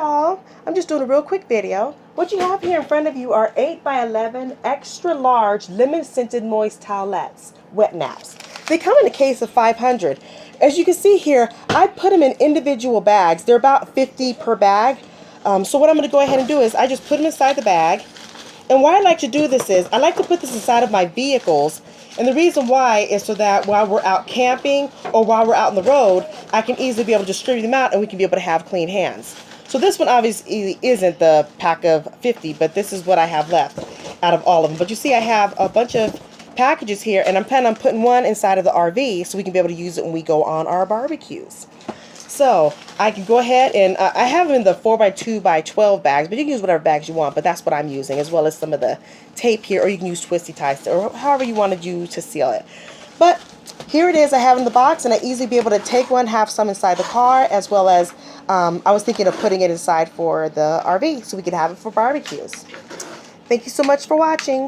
y'all, I'm just doing a real quick video. What you have here in front of you are 8 by 11 extra large lemon scented moist towelettes, wet naps. They come in a case of 500. As you can see here, I put them in individual bags. They're about 50 per bag. So what I'm going to go ahead and do is I just put them inside the bag. And why I like to do this is I like to put this inside of my vehicles. And the reason why is so that while we're out camping or while we're out on the road, I can easily be able to distribute them out and we can be able to have clean hands. So this one obviously isn't the pack of 50, but this is what I have left out of all of them. But you see I have a bunch of packages here, and I'm planning on putting one inside of the RV so we can be able to use it when we go on our barbecues. So I can go ahead and I have them in the 4x2x12 bags, but you can use whatever bags you want, but that's what I'm using, as well as some of the tape here, or you can use twisty ties or however you want to use to seal it. But here it is I have in the box, and I easily be able to take one, have some inside the car, as well as I was thinking of putting it inside for the RV so we could have it for barbecues. Thank you so much for watching.